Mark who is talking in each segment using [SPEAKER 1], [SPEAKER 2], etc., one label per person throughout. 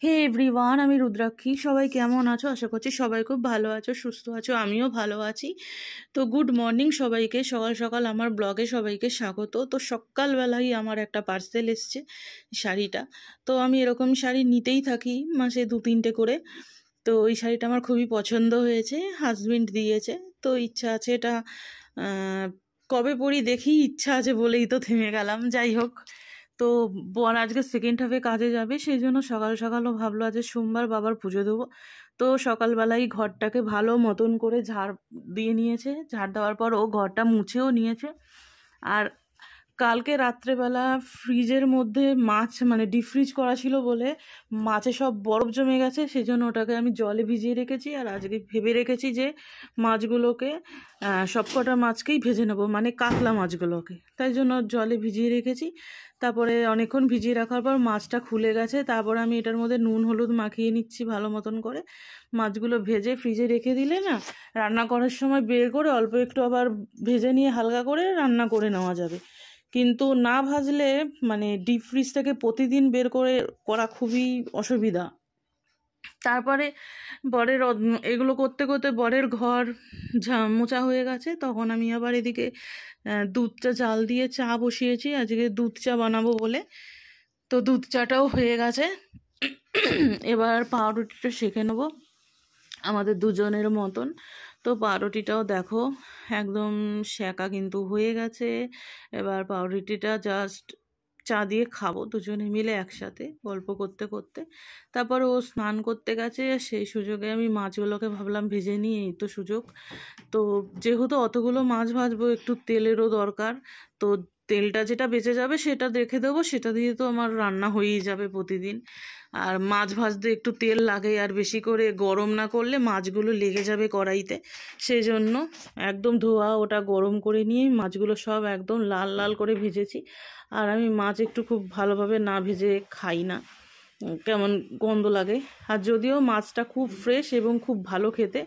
[SPEAKER 1] হে everyone, আমি রুদ্রাক্ষী। সবাই কেমন আছো? আশা করছি সবাই খুব ভালো আছো, সুস্থ আছো। আমিও ভালো আছি। তো গুড মর্নিং সবাইকে। সকাল সকাল আমার ব্লগে সবাইকে স্বাগত। তো সকালবেলাই আমার একটা পার্সেল এসছে, শাড়িটা। তো আমি এরকম শাড়ি নিতেই থাকি, মাসে 2-3টে করে। তো ওই শাড়িটা আমার খুবই পছন্দ হয়েছে, হাজবেন্ড দিয়েছে। তো ইচ্ছা আছে এটা কবে পরি দেখি, ইচ্ছা আছে বলেই তো থেমে গেলাম। যাই হোক, তো বর আজকে সেকেন্ড হাফে কাজে যাবে, সেই জন্য সকাল সকালও ভাবলো আজ সোমবার বাবার পুজো দেবো। তো সকালবেলাই ঘরটাকে ভালো মতন করে ঝাড় দিয়ে নিয়েছে। ঝাড় দেওয়ার পর ও ঘরটা মুছেও নিয়েছে। আর কালকে রাত্রেবেলা ফ্রিজের মধ্যে মাছ, মানে ডিপ ফ্রিজ করা ছিল বলে মাছে সব বরফ জমে গেছে, সেই জন্য ওটাকে আমি জলে ভিজিয়ে রেখেছি। আর আজকে ভেবে রেখেছি যে মাছগুলোকে সব কটা মাছকেই ভেজে নেবো, মানে কাতলা মাছগুলোকে, তাই জন্য জলে ভিজিয়ে রেখেছি। তারপরে অনেকক্ষণ ভিজিয়ে রাখার পর মাছটা খুলে গেছে। তারপর আমি এটার মধ্যে নুন হলুদ মাখিয়ে নিচ্ছি ভালো মতন করে। মাছগুলো ভেজে ফ্রিজে রেখে দিলে না, রান্না করার সময় বের করে অল্প একটু আবার ভেজে নিয়ে হালকা করে রান্না করে নেওয়া যাবে। কিন্তু না ভাজলে, মানে ডিপ ফ্রিজ থেকে প্রতিদিন বের করে করা খুবই অসুবিধা। তারপরে বরের এগুলো করতে করতে বরের ঘর মোছা হয়ে গেছে। তখন আমি আবার এদিকে দুধটা জাল দিয়ে চা বসিয়েছি, আজকে দুধ চা বানাবো বলে। তো দুধ চাটাও হয়ে গেছে। এবার পাউরুটিটা সেঁকে নেবো আমাদের দুজনের মতন। তো পাউরুটিটাও দেখো একদম সেঁকা কিন্তু হয়ে গেছে। এবার পাউরুটিটা জাস্ট চা দিয়ে খাবো দুজনে মিলে একসাথে গল্প করতে করতে। তারপর ও স্নান করতে গেছে, সেই সুযোগে আমি মাছগুলোকে ভাবলাম ভেজে নিই, এই তো সুযোগ। তো যেহেতু অতগুলো মাছ ভাজবো, একটু তেলেরও দরকার। তো তেলটা যেটা বেঁচে যাবে সেটা রেখে দেবো, সেটা দিয়ে তো আমার রান্না হয়েই যাবে প্রতিদিন। আর মাছ ভাজতে একটু তেল লাগে, আর বেশি করে গরম না করলে মাছগুলো লেগে যাবে কড়াইতে। সেই জন্য একদম ধোয়া ওটা গরম করে নিয়ে মাছগুলো সব একদম লাল লাল করে ভেজেছি। আর আমি মাছ একটু খুব ভালোভাবে না ভেজে খাই না, কেমন গন্ধ লাগে। আর যদিও মাছটা খুব ফ্রেশ এবং খুব ভালো খেতে।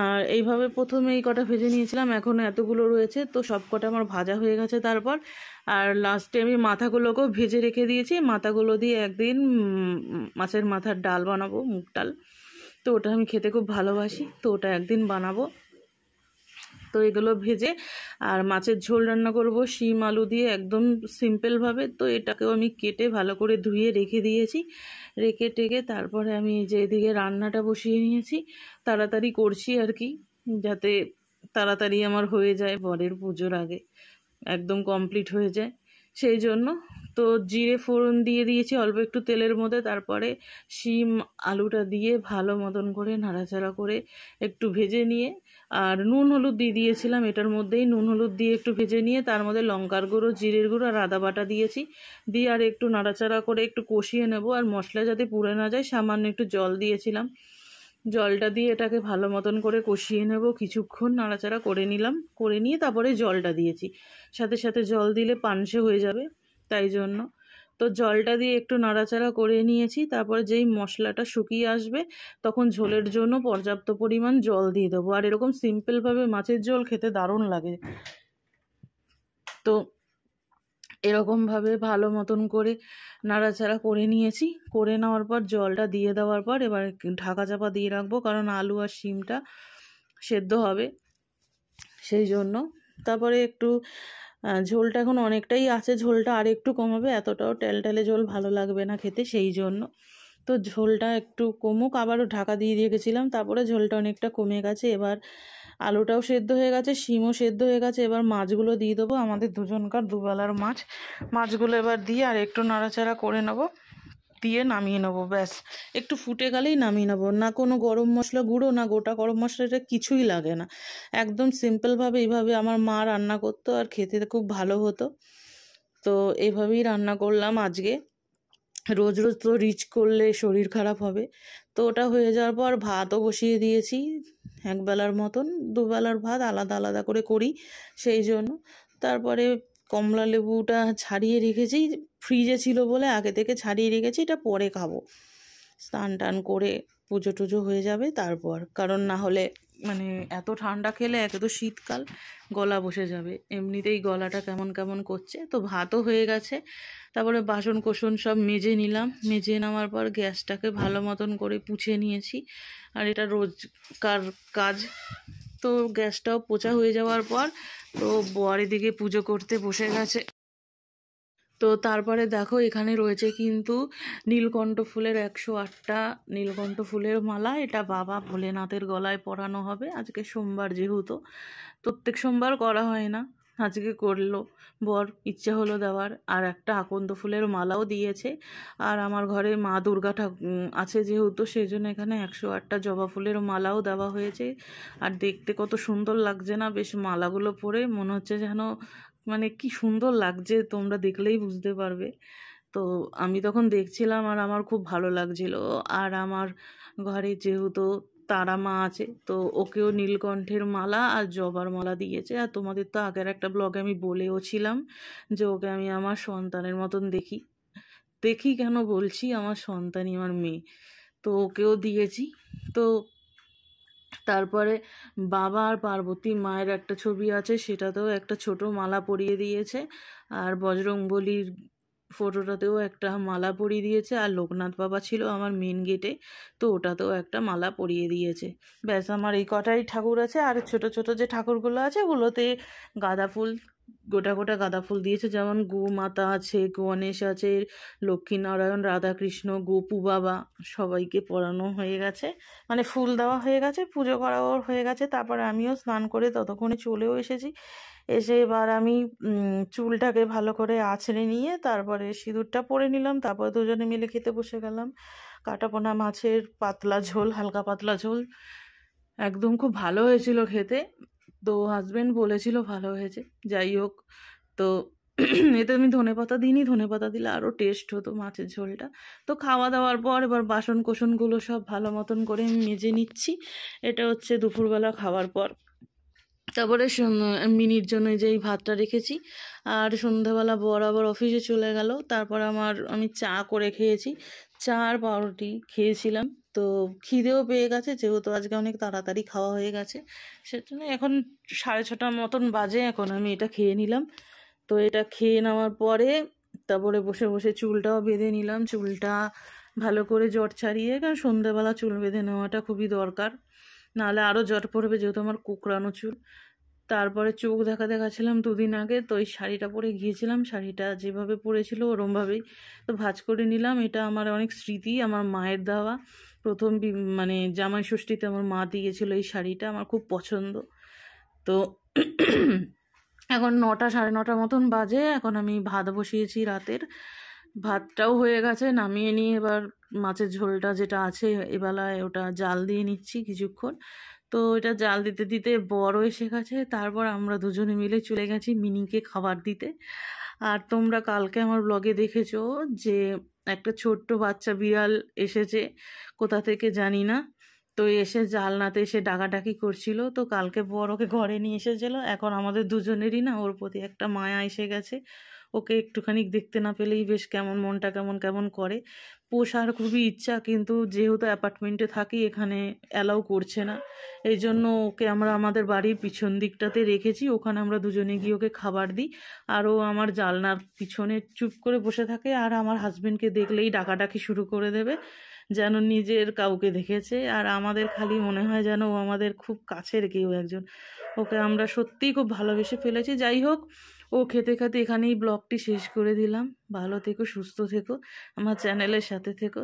[SPEAKER 1] আর এইভাবে প্রথমে এই কটা ভেজে নিয়েছিলাম, এখনও এতগুলো রয়েছে, তো সব কটা আমার ভাজা হয়ে গেছে। তারপর আর লাস্টে আমি মাথাগুলোকেও ভেজে রেখে দিয়েছি। মাথাগুলো দিয়ে একদিন মাছের মাথার ডাল বানাবো, মুগ ডাল। তো ওটা আমি খেতে খুব ভালোবাসি, তো ওটা একদিন বানাবো। তো এগুলো ভেজে আর মাছের ঝোল রান্না করব শিম আলু দিয়ে, একদম সিম্পলভাবে। তো এটাকেও আমি কেটে ভালো করে ধুয়ে রেখে দিয়েছি। রেখে টেকে তারপরে আমি যে এদিকে রান্নাটা বসিয়ে নিয়েছি, তাড়াতাড়ি করছি আর কি, যাতে তাড়াতাড়ি আমার হয়ে যায়, বরের পুজোর আগে একদম কমপ্লিট হয়ে যায় সেই জন্য। তো জিরে ফোড়ন দিয়ে দিয়েছি অল্প একটু তেলের মধ্যে। তারপরে শিম আলুটা দিয়ে ভালো মতন করে নাড়াচাড়া করে একটু ভেজে নিয়ে, আর নুন হলুদ দিয়ে দিয়েছিলাম এটার মধ্যেই। নুন হলুদ দিয়ে একটু ভেজে নিয়ে তার মধ্যে লঙ্কার গুঁড়ো, জিরের গুঁড়ো আর আদা বাটা দিয়েছি। দিয়ে আর একটু নাড়াচাড়া করে একটু কষিয়ে নেব। আর মশলা যাতে পুড়ে না যায় সামান্য একটু জল দিয়েছিলাম। জলটা দিয়ে এটাকে ভালো মতন করে কষিয়ে নেব, কিছুক্ষণ নাড়াচাড়া করে নিলাম। করে নিয়ে তারপরে জলটা দিয়েছি, সাথে সাথে জল দিলে পানসে হয়ে যাবে, তাই জন্য। তো জলটা দিয়ে একটু নাড়াচাড়া করে নিয়েছি। তারপরে যেই মশলাটা শুকিয়ে আসবে তখন ঝোলের জন্য পর্যাপ্ত পরিমাণ জল দিয়ে দেবো। আর এরকম সিম্পলভাবে মাছের ঝোল খেতে দারুণ লাগে। তো এরকমভাবে ভালো মতন করে নাড়াচাড়া করে নিয়েছি। করে নেওয়ার পর জলটা দিয়ে দেওয়ার পর এবার ঢাকা চাপা দিয়ে রাখবো, কারণ আলু আর শিমটা সেদ্ধ হবে সেই জন্য। তারপরে একটু ঝোলটা এখন অনেকটাই আছে, ঝোলটা আর একটু কমাবে, এতটাও টেলটেলে ঝোল ভালো লাগবে না খেতে, সেই জন্য। তো ঝোলটা একটু কমুক, আবারও ঢাকা দিয়ে রেখেছিলাম। তারপরে ঝোলটা অনেকটা কমে গেছে। এবার আলুটাও সেদ্ধ হয়ে গেছে, শিমও সেদ্ধ হয়ে গেছে। এবার মাছগুলো দিয়ে দেবো, আমাদের দুজনকার দুবেলার মাছ। মাছগুলো এবার দিয়ে আর একটু নাড়াচাড়া করে নেবো, দিয়ে নামিয়ে নেবো। ব্যাস একটু ফুটে গেলেই নামিয়ে নেবো। না কোনো গরম মশলা গুঁড়ো, না গোটা গরম মশলাটা কিছুই লাগে না। একদম সিম্পলভাবে এইভাবে আমার মা রান্না করতো, আর খেতে খুব ভালো হতো। তো এইভাবেই রান্না করলাম আজকে। রোজ রোজ তো রিচ করলে শরীর খারাপ হবে। তো ওটা হয়ে যাওয়ার পর ভাতও বসিয়ে দিয়েছি, একবেলার মতন। দুবেলার ভাত আলাদা আলাদা করে করি সেই জন্য। তারপরে কমলা লেবুটা ছাড়িয়ে রেখেছি, ফ্রিজে ছিল বলে আগে থেকে ছাড়িয়ে রেখেছি, এটা পরে খাবো। স্নান টান করে পুজো টুজো হয়ে যাবে তারপর, কারণ না হলে মানে এত ঠান্ডা খেলে, একে তো শীতকাল, গলা বসে যাবে, এমনিতেই গলাটা কেমন কেমন করছে। তো ভাতও হয়ে গেছে, তারপরে বাসন কোসন সব মেজে নিলাম। মেজে নেওয়ার পর গ্যাসটাকে ভালো মতন করে পুছে নিয়েছি, আর এটা রোজকার কাজ। তো গ্যাসটাও পোছা হয়ে যাওয়ার পর তো বর এদিকে পুজো করতে বসে গেছে। তো তারপরে দেখো এখানে রয়েছে কিন্তু নীলকণ্ঠ ফুলের 108টা নীলকণ্ঠ ফুলের মালা। এটা বাবা ভোলেনাথের গলায় পরানো হবে আজকে সোমবার, যেহেতু প্রত্যেক সোমবার করা হয় না, আজকে করলো বর, ইচ্ছে হলো দেওয়ার। আর একটা আকন্দ ফুলের মালাও দিয়েছে। আর আমার ঘরে মা দুর্গা আছে যেহেতু, সেই জন্য এখানে 108টা জবা ফুলের মালাও দেওয়া হয়েছে। আর দেখতে কত সুন্দর লাগছে না, বেশ মালাগুলো পরে মনে হচ্ছে যেন, মানে কি সুন্দর লাগছে, তোমরা দেখলেই বুঝতে পারবে। তো আমি তখন দেখছিলাম আর আমার খুব ভালো লাগছিল। আর আমার ঘরে যেহেতু তারা মা আছে, তো ওকেও নীলকণ্ঠের মালা আর জবার মালা দিয়েছে। আর তোমাদের তো আগের একটা ব্লগে আমি বলেও ছিলাম যে ওকে আমি আমার সন্তানের মতন দেখি। দেখি কেন বলছি, আমার সন্তানই আমার মেয়ে, তো ওকেও দিয়েছি। তো তারপরে বাবা আর পার্বতী মায়ের একটা ছবি আছে, সেটাতেও একটা ছোট মালা পরিয়ে দিয়েছে। আর বজরংবলীর ফটোটাতেও একটা মালা পরিয়ে দিয়েছে। আর লোকনাথ বাবা ছিল আমার মেন গেটে, তো ওটাতেও একটা মালা পরিয়ে দিয়েছে। ব্যাস, আমার এই কটাই ঠাকুর আছে। আর ছোট ছোট যে ঠাকুরগুলো আছে ওগুলোতে গাঁদা ফুল, গোটা গোটা গাঁদা ফুল দিয়েছে। যেমন গোমাতা আছে, গণেশ আছে, লক্ষ্মীনারায়ণ, রাধাকৃষ্ণ, গোপু বাবা, সবাইকে পরানো হয়ে গেছে, মানে ফুল দেওয়া হয়ে গেছে, পুজো করাও হয়ে গেছে। তারপরে আমিও স্নান করে ততক্ষণে চলেও এসেছি। এসে এবার আমি চুলটাকে ভালো করে আঁচড়ে নিয়ে তারপরে সিঁদুরটা পরে নিলাম। তারপর দুজনে মিলে খেতে বসে গেলাম। কাটাপোনা মাছের পাতলা ঝোল, হালকা পাতলা ঝোল, একদম খুব ভালো হয়েছিল খেতে। তো হাজবেন্ড বলেছিল ভালো হয়েছে, যাই হোক। তো এতে আমি ধনেপাতা দিইনি, ধনেপাতা দিলে আরও টেস্ট হতো মাছের ঝোলটা। তো খাওয়া দাওয়ার পর এবার বাসন কোসনগুলো সব ভালো মতন করে মেজে নিচ্ছি। এটা হচ্ছে দুপুরবেলা খাওয়ার পর। তারপরে মিনির জন্য যেই ভাতটা রেখেছি। আর সন্ধ্যাবেলা বর আবার অফিসে চলে গেল। তারপর আমি চা করে খেয়েছি, চা আর পাউরুটি খেয়েছিলাম। তো খিদেও পেয়ে গেছে, যেহেতু আজকে অনেক তাড়াতাড়ি খাওয়া হয়ে গেছে, সেজন্য এখন 6:30 মতন বাজে, এখন আমি এটা খেয়ে নিলাম। তো এটা খেয়ে নেওয়ার পরে তারপরে বসে বসে চুলটাও বেঁধে নিলাম। চুলটা ভালো করে জট ছাড়িয়ে, কারণ সন্ধ্যাবেলা চুল বেঁধে নেওয়াটা খুবই দরকার, নাহলে আরও জট পড়বে, যেহেতু আমার কোঁকড়ানো চুল। তারপরে চোখ দেখাচ্ছিলাম 2 দিন আগে, তো ওই শাড়িটা পরে গিয়েছিলাম, শাড়িটা যেভাবে পরেছিল ওরমভাবেই তো ভাঁজ করে নিলাম। এটা আমার অনেক স্মৃতি, আমার মায়ের দেওয়া প্রথম মানে জামাই ষষ্ঠীতে আমার মা দিয়েছিল এই শাড়িটা, আমার খুব পছন্দ। তো এখন 9টা 9:30 মতন বাজে, এখন আমি ভাত বসিয়েছি রাতের। ভাতটাও হয়ে গেছে, নামিয়ে নিয়ে এবার মাছের ঝোলটা যেটা আছে এবেলায় ওটা জাল দিয়ে নিচ্ছি কিছুক্ষণ। তো এটা জাল দিতে দিতে বড় এসে গেছে। তারপর আমরা দুজনে মিলে চলে গেছি মিনিকে খাবার দিতে। আর তোমরা কালকে আমার ব্লগে দেখেছো যে একটা ছোট্ট বাচ্চা বিড়াল এসেছে, কোথা থেকে জানি না। তো এসে জালনাতে এসে ডাকাডাকি করছিল। তো কালকে বর ওকে ঘরে নিয়ে এসেছিল। এখন আমাদের দুজনেরই না ওর প্রতি একটা মায়া এসে গেছে। ওকে একটুখানি দেখতে না পেলেই বেশ কেমন মনটা কেমন কেমন করে। পোষার খুবই ইচ্ছা, কিন্তু যেহেতু অ্যাপার্টমেন্টে থাকি এখানে অ্যালাউ করছে না, এই জন্য ওকে আমরা আমাদের বাড়ির পিছন দিকটাতে রেখেছি। ওখানে আমরা দুজনে গিয়ে ওকে খাবার দিই। আর ও আমার জালনার পিছনে চুপ করে বসে থাকে, আর আমার হাজবেন্ডকে দেখলেই ডাকাডাকি শুরু করে দেবে, যেন নিজের কাউকে দেখেছে। আর আমাদের খালি মনে হয় যেন ও আমাদের খুব কাছের কেউ একজন। ওকে আমরা সত্যিই খুব ভালোবেসে ফেলেছি। যাই হোক, ও খেতে খেতে এখানেই ব্লগটি শেষ করে দিলাম। ভালো থেকো, সুস্থ থেকো, আমার চ্যানেলের সাথে থেকো।